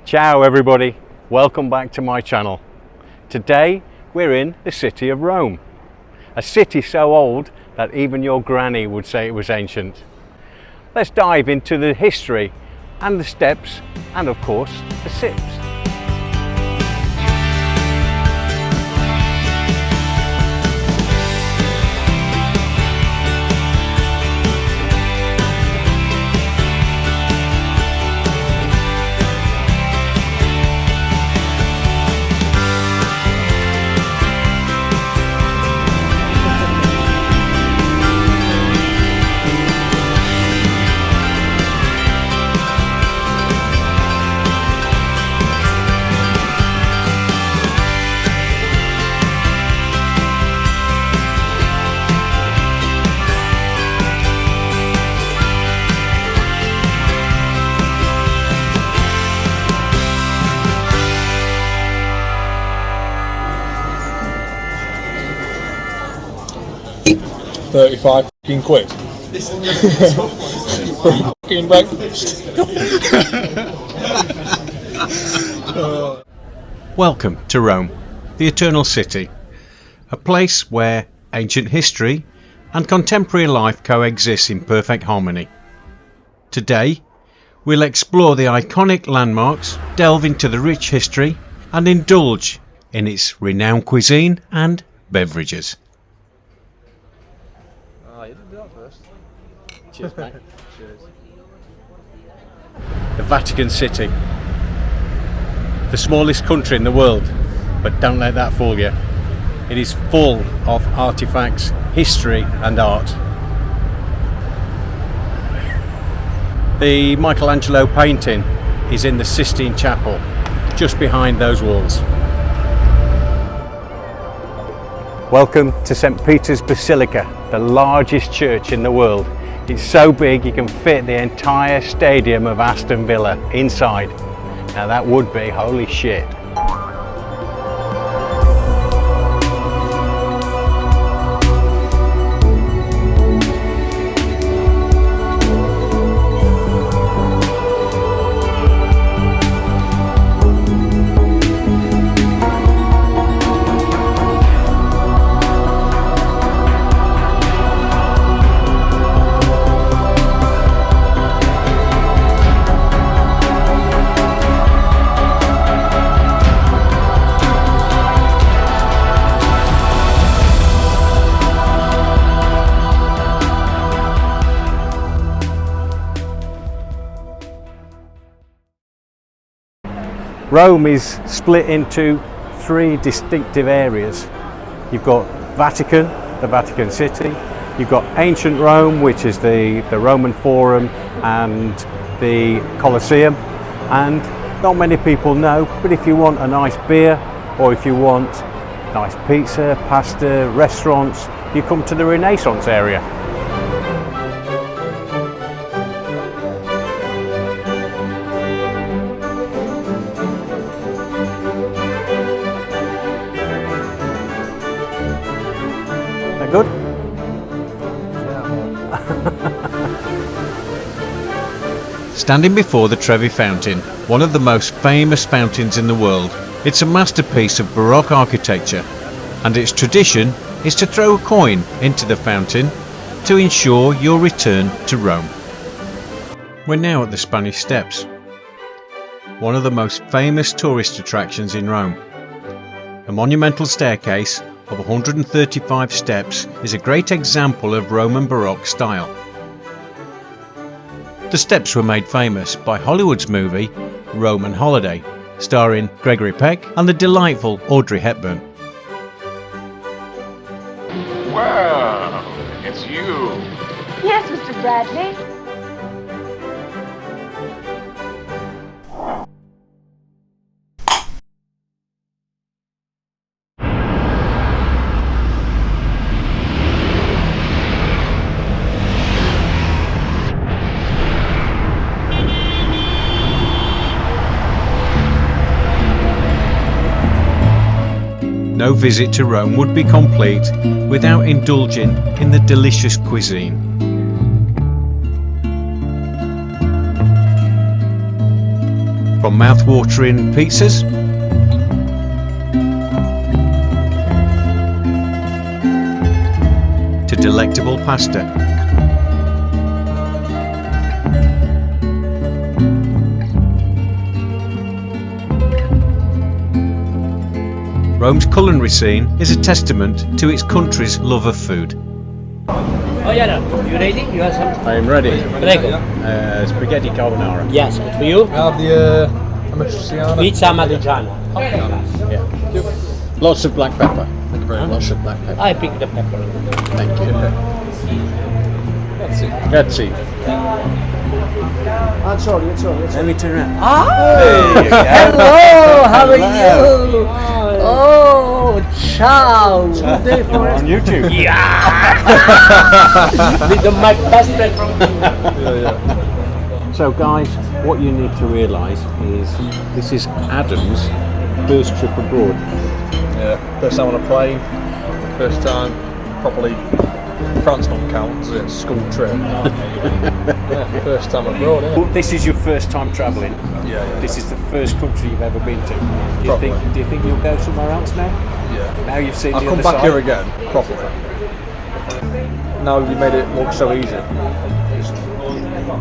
Ciao everybody, welcome back to my channel. Today we're in the city of Rome. A city so old that even your granny would say it was ancient. Let's dive into the history and the steps and of course the sips. £35 for a fucking breakfast. Welcome to Rome, the Eternal City, a place where ancient history and contemporary life coexist in perfect harmony. Today, we'll explore the iconic landmarks, delve into the rich history, and indulge in its renowned cuisine and beverages. You didn't do that first. Cheers mate. Cheers. The Vatican City. The smallest country in the world, but don't let that fool you. It is full of artifacts, history and art. The Michelangelo painting is in the Sistine Chapel, just behind those walls. Welcome to St. Peter's Basilica, the largest church in the world. It's so big you can fit the entire stadium of Aston Villa inside. Now that would be holy shit. Rome is split into three distinctive areas. You've got Vatican, the Vatican City. You've got ancient Rome, which is the Roman Forum and the Colosseum. And not many people know, but if you want a nice beer or if you want nice pizza, pasta, restaurants, you come to the Renaissance area. Good? Standing before the Trevi fountain, one of the most famous fountains in the world, it's a masterpiece of Baroque architecture, and its tradition is to throw a coin into the fountain to ensure your return to Rome. We're now at the Spanish Steps, one of the most famous tourist attractions in Rome. A monumental staircase of 135 steps is a great example of Roman Baroque style. The steps were made famous by Hollywood's movie Roman Holiday, starring Gregory Peck and the delightful Audrey Hepburn. Well, it's you. Yes, Mr. Bradley. No visit to Rome would be complete without indulging in the delicious cuisine. From mouth-watering pizzas to delectable pasta. Rome's culinary scene is a testament to its country's love of food. Oh yeah, you ready? You have something? I am ready. Prego. Spaghetti carbonara. Yes, good for you. I have the amatriciana. Pizza amatriciana. Yeah. Lots of black pepper. Thank you very much. Lots of black pepper. I pick the pepper. Thank you. That's it. Grazie. Let me turn around. There you go. Hello, how are you? Oh, ciao. On YouTube. With my best friend from So guys, what you need to realise is this is Adam's first trip abroad. Yeah, first time on a plane, first time properly. France don't count as a school trip. Yeah, first time abroad, innit? This is your first time travelling. Yeah. This is the first country you've ever been to. Probably. Do you think you'll go somewhere else now? Yeah. Now you've seen I'll the come other back side? here again, properly. Now you made it look so easy.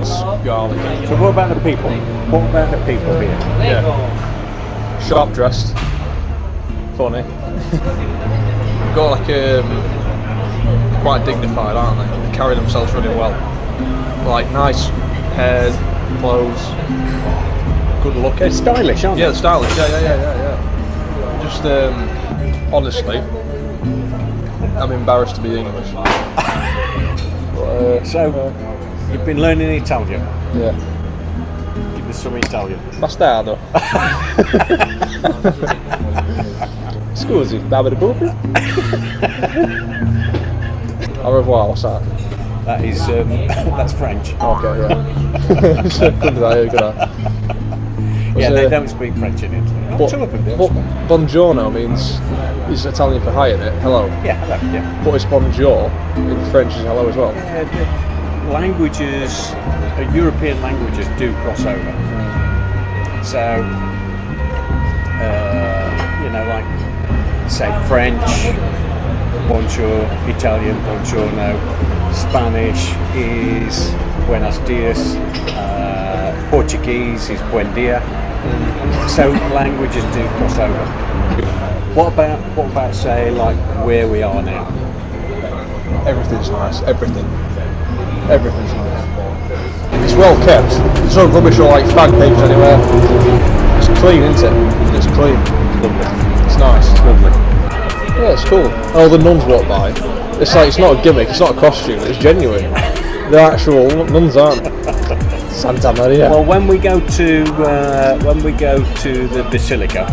It's garlic. So what about the people? What about the people here? Yeah. Sharp dressed. Funny. Got like quite dignified, aren't they? They carry themselves really well. Like nice hair, clothes, good looking. They're stylish, aren't Yeah, they? they're stylish. Yeah. Just honestly, I'm embarrassed to be English. So you've been learning Italian. Yeah. Give us some Italian. Bastardo. Scusi, davvero proprio? Au revoir, what's that? That is that's French. Okay, yeah. Yeah, they don't speak French in Italy. But, Some of them do. but buongiorno means it's Italian for hi, isn't it? Hello. Yeah, hello, yeah. But it's bonjour in French is hello as well. Languages, European languages do cross over. So, like, say French, bonjour, Italian, buongiorno, Spanish is buenos dias, Portuguese is buen dia. So languages do cross over. What about say like where we are now? Everything's nice. Everything's nice. It's well kept. There's no rubbish or like fag papers anywhere. It's clean, isn't it? It's clean. It's nice. It's lovely. Yeah, it's cool. And all the nuns walk by. It's like it's not a gimmick. It's not a costume. It's genuine. They're actual nuns, aren't they? Santa Maria. Well, when we go to the basilica,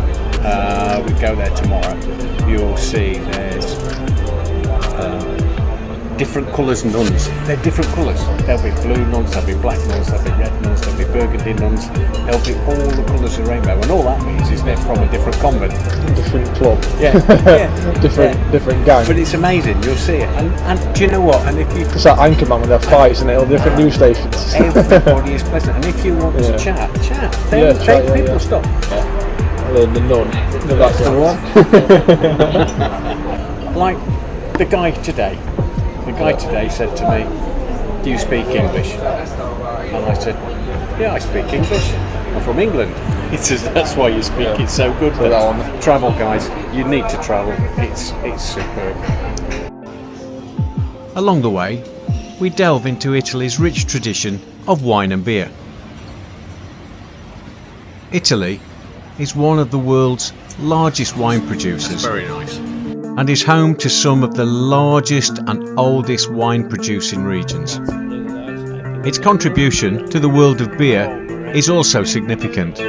we go there tomorrow. You'll see there's different colours nuns. They're different colours. There'll be blue nuns, there'll be black nuns, there'll be red nuns, there'll be burgundy nuns. There'll be all the colours of the rainbow, and all that means is they're from a different convent. Different club. Yeah, different gang. But it's amazing. You'll see it, and do you know what? And if you It's like Anchorman with their fights and all the different news stations. everybody is pleasant, and if you want to chat. People stop. The nun. That's the one. Like the guy today. The guy today said to me, "Do you speak English?" And I said, "Yeah, I speak English. I'm from England." He says, "That's why you speak it so good." But travel, guys, you need to travel. It's superb. Along the way, we delve into Italy's rich tradition of wine and beer. Italy is one of the world's largest wine producers. Very nice. And is home to some of the largest and oldest wine producing regions. Its contribution to the world of beer is also significant.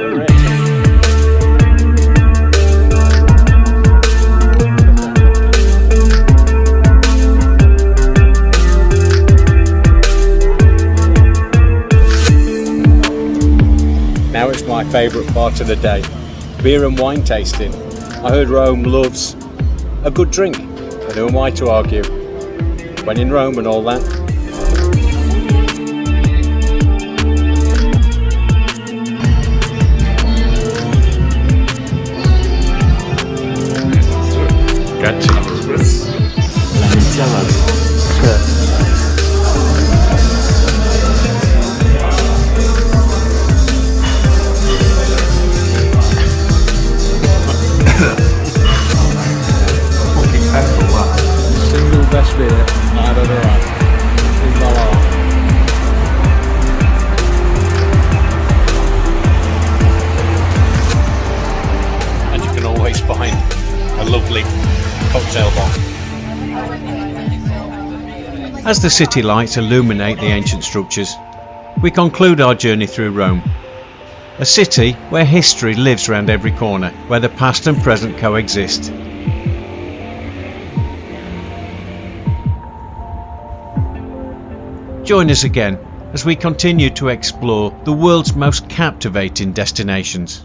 Now it's my favourite part of the day, beer and wine tasting. I heard Rome loves a good drink, and who am I to argue? When in Rome and all that. Fucking petrol, that. Single best beer I've ever had in my life. And you can always find a lovely cocktail bar. As the city lights illuminate the ancient structures, we conclude our journey through Rome. A city where history lives around every corner, where the past and present coexist. Join us again as we continue to explore the world's most captivating destinations.